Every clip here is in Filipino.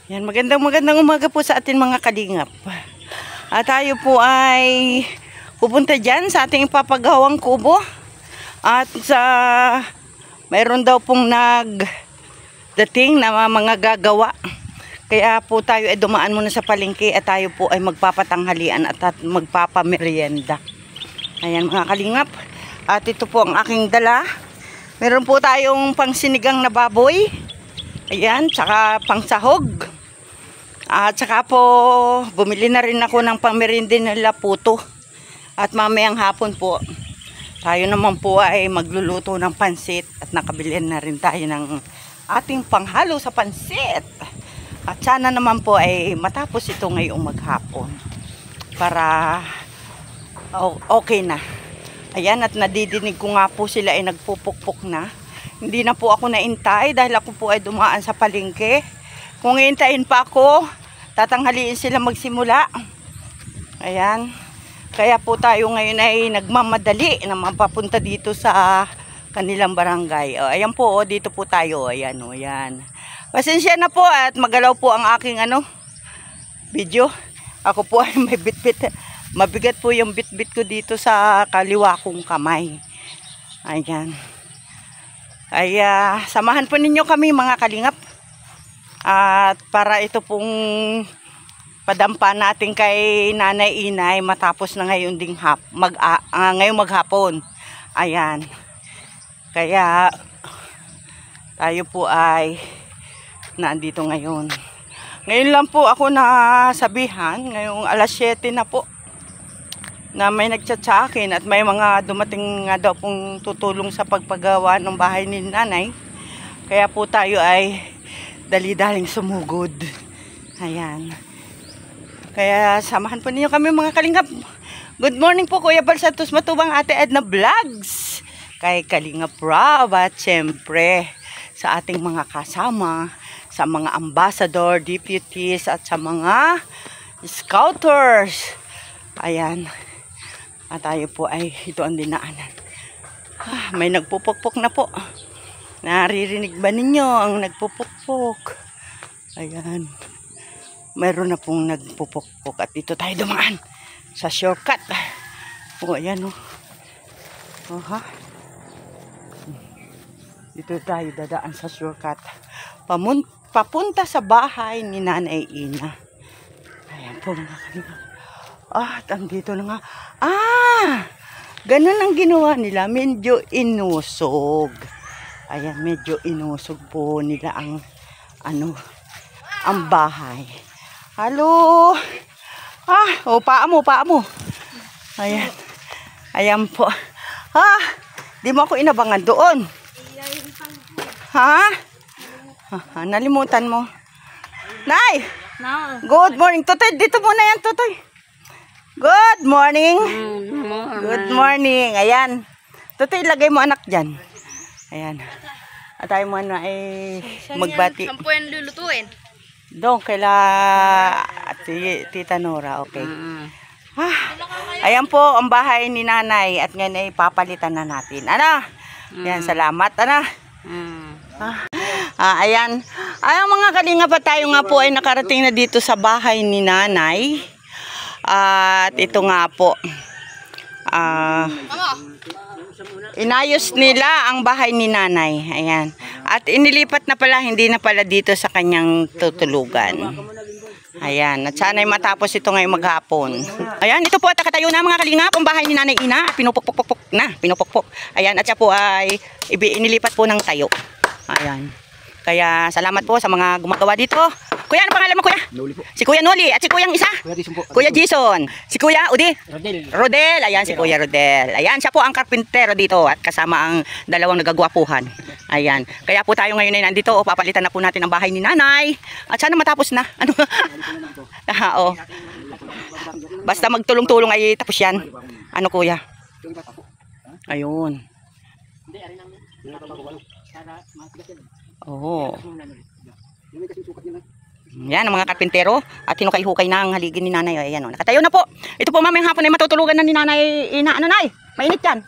Yan, magandang umaga po sa atin mga kalingap. At tayo po ay pupunta dyan sa ating papagawang kubo. At mayroon daw pong nagdating na mga gagawa. Kaya po tayo ay dumaan muna sa palengke at tayo po ay magpapatanghalian at magpapamerienda. Ayan mga kalingap. At ito po ang aking dala. Meron po tayong pangsinigang na baboy. Ayan, tsaka pangsahog. At saka po, bumili na rin ako ng pangmerinde nila puto. At mamayang hapon po, tayo naman po ay magluluto ng pansit. At nakabili na rin tayo ng ating panghalo sa pansit. At sana naman po ay matapos ito ngayong maghapon. Para okay na. Ayan, at nadidinig ko nga po sila ay nagpupukpok na. Hindi na po ako naintay dahil ako po ay dumaan sa palengke. Kung iintayin pa ako, tatanghaliin sila magsimula. Ayan. Kaya po tayo ngayon ay nagmamadali na mapapunta dito sa kanilang barangay. O, ayan po, dito po tayo. Ayan, o, ayan. Pasensya na po at magalaw po ang aking video. Ako po ay may bitbit. Mabigat po yung bitbit ko dito sa kaliwa kong kamay. Ayan. Ay samahan po ninyo kami mga kalingap. At para ito pong padampa natin kay Nanay Inay matapos na ngayon ding ngayong maghapon. Ayan. Kaya tayo po ay nandito ngayon. Ngayon lang po ako nasabihan, ngayong alas 7 na po, na may nagchat sa akin at may mga dumating nga daw pong tutulong sa pagpagawa ng bahay ni Nanay. Kaya po tayo ay dali-daling sumugod. Ayan. Kaya samahan po ninyo kami mga kalingap. Good morning po Kuya Bal Santos Matubang, Ate Edna Vlogs. Kay Kalingap Rob at syempre sa ating mga kasama, sa mga ambassador, deputies at sa mga scouters. Ayan. At tayo po ay ito ang dinaanan. May nagpupukpok na po. Naririnig ba ninyo ang nagpupukpok? Ayan. Mayroon na pong nagpupukpok. At dito tayo dumaan sa shortcut. O, ayan o. Oha. Dito tayo dadaan sa shortcut. Papunta sa bahay ni Nanay Ina. Ayan po mga kalingap. At andito na nga. Ganun ang ginawa nila. Medyo inusog. Ayan, medyo inusog po nila ang ang bahay. Halo. Paa mo. Ayan. Ayan po. Di mo ako inabangan doon. Nalimutan mo. Nay! Good morning. Totoy, dito muna yan, Totoy. Good morning. Good morning. Ayan. Totoy, ilagay mo anak dyan. Ayan. At tayo muna ay magbati. Saan po yan lulutuin? Doon, kaila Tita Nora. Okay. Ayan po ang bahay ni Nanay. At ngayon ay papalitan na natin. Ayan, salamat. Ayan. Ayan mga kalingap, at tayo nga po ay nakarating na dito sa bahay ni Nanay. At ito nga po. Inayos nila ang bahay ni Nanay. Ayan. At inilipat na pala, hindi na pala dito sa kanyang tutulugan. Ayan. At sana'y matapos ito ngayong maghapon. Ayan, ito po at nakatayo na mga kalingap ang bahay ni Nanay Ina. Pinupukpok na. Ayan, at siya po ay inilipat po ng tayo. Ayan. Kaya salamat po sa mga gumagawa dito. Kuya, ano pangalan mo, Kuya? Noli po. Si Kuya Noli. At si Kuyang isa? Kuya Jason po. Kuya Jason. Si Kuya Udi? Rodel. Ayan, si Kuya Rodel. Ayan, siya po ang karpintero dito at kasama ang dalawang nagagwapuhan. Ayan. Kaya po tayo ngayon ay nandito. Papalitan na po natin ang bahay ni Nanay. At sana matapos na. Basta magtulong-tulong ay tapos yan. Ano, Kuya? Ayun. Oo. Yan ang mga karpintero at hinukay-hukay na ang haligi ni Nanay. Ayan, nakatayo na po. Ito po mamayang hapon ay matutulugan na ni Nanay Ina. Nay? Mainit yan.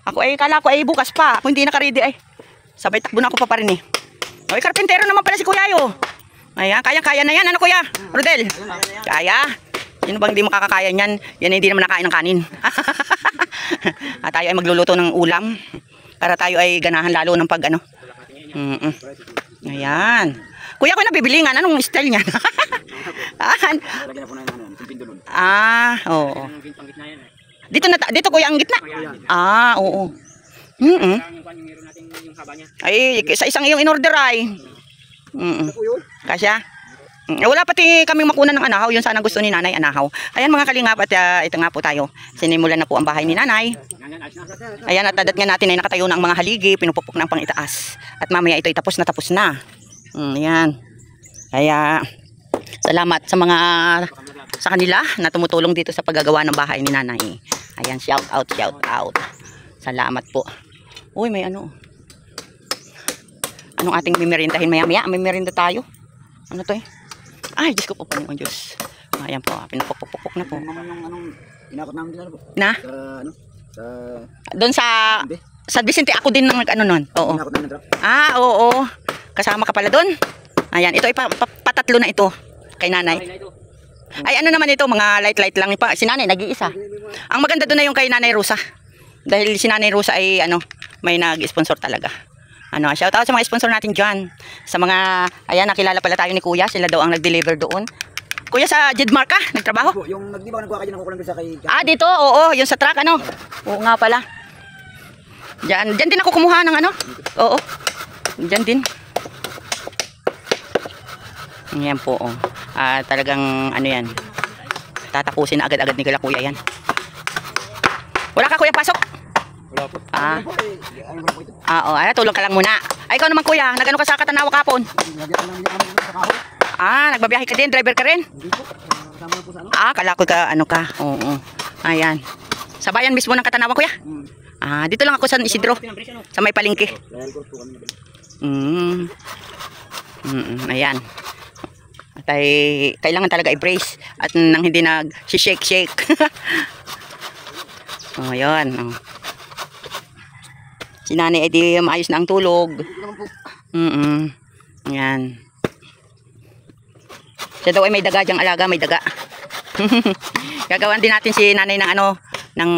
Ako ay kala ko ay bukas pa. Ako hindi naka-ready ay. Sabay takbo na ako pa rin eh. Karpintero naman pala si Kuya yo. Ayan, kaya na yan. Ano kuya? Rodel? Kaya? Sino bang hindi makakakaya niyan? Yan hindi naman nakain ng kanin. At tayo ay magluluto ng ulam. Para tayo ay ganahan lalo ng pag ano. Ayan. Kuya, ako nabibilingan. Anong style niyan? Oo. Dito kuya ang gitna. Oo. Ay, sa isang iyong in-order ay. Kasya? Wala pati kaming makuna ng anahaw. Yun sana gusto ni nanay, anahaw. Ayan mga kalingap, at ito nga po tayo. Sinimulan na po ang bahay ni nanay. Ayan, at adat nga natin ay nakatayo na ang mga haligi. Pinupupok na ang pangitaas. At mamaya ito ay tapos na. Ayan. Kaya salamat sa kanila na tumutulong dito sa paggagawa ng bahay ni nanay. Ayan, shout out. Salamat po. Uy, may ano. Anong ating mimerindahin maya-maya? May merinda tayo. Ano to eh? Ay, Diyos ko po, Panginoon Diyos. Ayan po, pinupupok na po. Inakot namin dito po. Na? Ano? Doon sa Vicente, ako din ng ano nun. Oo. Inakot namin dito. Oo. Kasama ka pala doon. Ayan, ito ay patatlo na ito kay nanay. Ay, ano naman ito, mga light lang. Si nanay, nag-iisa. Ang maganda doon na yung kay nanay Rosa. Dahil si nanay Rosa ay, may nag-sponsor talaga. Shout out sa mga sponsor natin dyan. Sa mga, ayan, nakilala pala tayo ni Kuya. Sila daw ang nag-deliver doon. Kuya, sa Jedmar ka? Nagtrabaho? Yung nagdiba, nagkuha kayo, nakukulang doon sa kay... Dito, oo. Yung sa truck, Oo nga pala. Diyan din ako kumuha ng Oo. Diyan din. Ayan po, talagang, yan. Tatapusin na agad-agad ni kala Kuya yan. Wala ka, Kuya, pasok? Wala po. Tulong ka lang muna. Ay, ikaw naman Kuya, nagano ka sa Katanawa kapon? Nagbabiyahe ka din, driver ka rin? Hindi po. Kasama po sa Kala ko ka, ka. Oo. Ayan. Sa bayan mismo ng Katanawa, Kuya? Dito lang ako sa Isidro. Sa may palengke. Ayan. At ay, kailangan talaga i-brace. At nang hindi nag-shake. Ayan. Si nanay ay di maayos na ang tulog. Ayan. Siya daw ay may daga diyang alaga, may daga. Gagawan din natin si nanay ng ng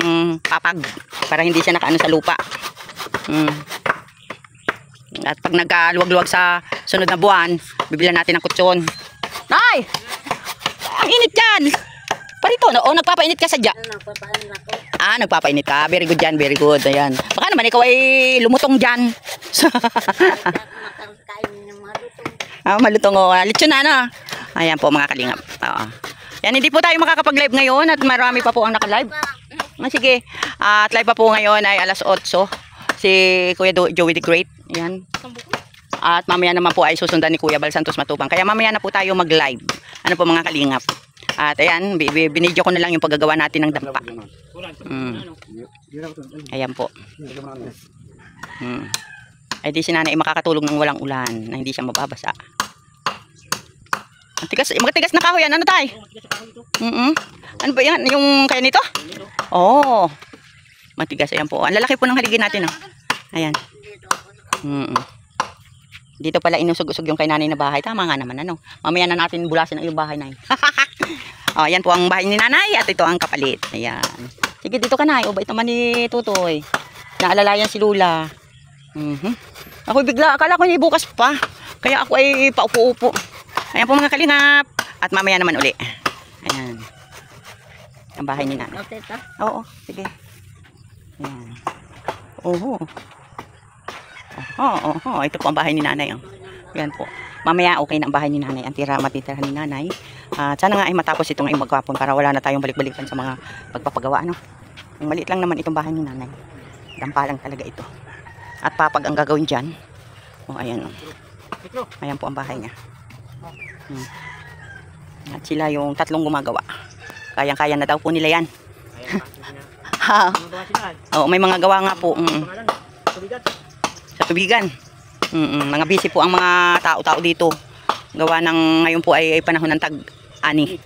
papag para hindi siya nakaano sa lupa. At pag nagkaluwag-luwag sa sunod na buwan, bibilan natin ng kutsyon. Nay! Ang init dyan! Parito, nagpapainit ka sadya? Nagpapainit ka. Very good yan, very good. Ayan. Baka naman ikaw ay lumutong dyan. Malutong lechon na, Ayan po mga kalingap. Yan, hindi po tayo makakapag-live ngayon at marami pa po ang naka-live. Sige. At live pa po ngayon ay alas 8. Si Kuya Joey the Great. Ayan. At mamaya naman po ay susundan ni Kuya Bal Santos Matubang. Kaya mamaya na po tayo mag-live. Ano po mga kalingap. At ayan, binidyo ko na lang yung paggagawa natin ng dampa. Ayan po. Ay di si nanay makakatulog ng walang ulan na hindi siya mababasa. Matigas na kahoy yan. Ano tay? Ano ba yan? Yung kaya nito? Matigas. Ayan po. Ang lalaki po ng haligi natin. Ayan. Dito pala inusog-usog yung kay nanay na bahay. Tama nga naman. Mamaya na natin bulasin ang iyong bahay na. Ayan po ang bahay ni nanay at ito ang kapalit. Ayan. Sige, dito ka na. Bait naman ni Tutoy. Naalalayan si Lula. Ako bigla, akala ko niya bukas pa. Kaya ako ay paupo-upo. Ayan po mga kalingap. At mamaya naman uli. Ayan. Ang bahay ni nanay. Oo, sige. Ayan. Ito po ang bahay ni nanay. Ayan po. Mamaya okay na ang bahay ni nanay. Ang matitirahan ni nanay. Sana nga ay matapos itong ay magkapon para wala na tayong balik-balikan sa mga pagpapagawa. Ang maliit lang naman itong bahay ni nanay. Dampa lang talaga ito. At papag ang gagawin dyan. Ayan. Ayan po ang bahay niya. At sila yung tatlong gumagawa. Kayang-kaya na daw po nila yan. May mga gawa nga po. Sa tubigan. Mga busy po ang mga tao-tao dito. Gawa ng ngayon po ay panahon ng tag-ani.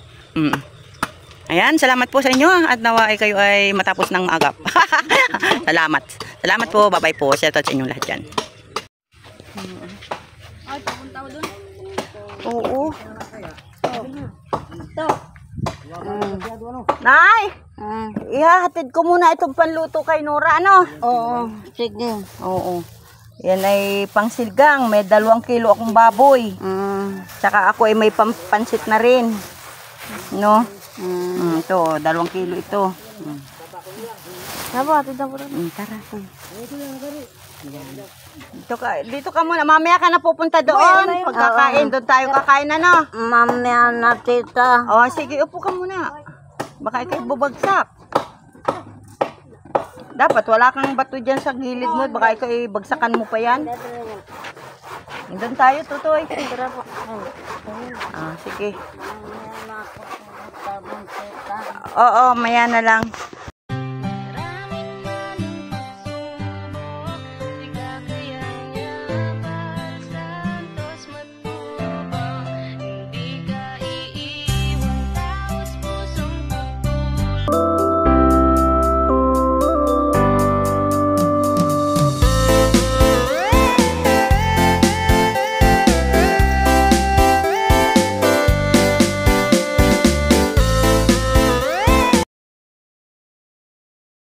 Ayan, salamat po sa inyo at nawa ay kayo ay matapos ng agap. Salamat. Salamat po, bye-bye po. Shout out sa inyong lahat dyan. Oo. Nay! Ihahatid ko muna itong panluto kay Nora, ano? Oo, sige. Oo. Yan ay pangsilgang. May 2 kilo akong baboy. Tsaka ako ay may pansit na rin. No? Ito, 2 kilo ito. Hatid na po rin. Tara. Dito ka muna. Mamaya ka na pupunta doon. Pagkakain, doon tayo kakain, ano? Mamaya na, tita. O, sige, upo ka muna. Baka ikay bubagsak. Dapat wala kang bato dyan sa gilid mo. Baka ikay bagsakan mo pa yan. Doon tayo, tutoy. Tara po. Sige. Mamaya na ako pupunta doon, tita. Oo, maya na lang.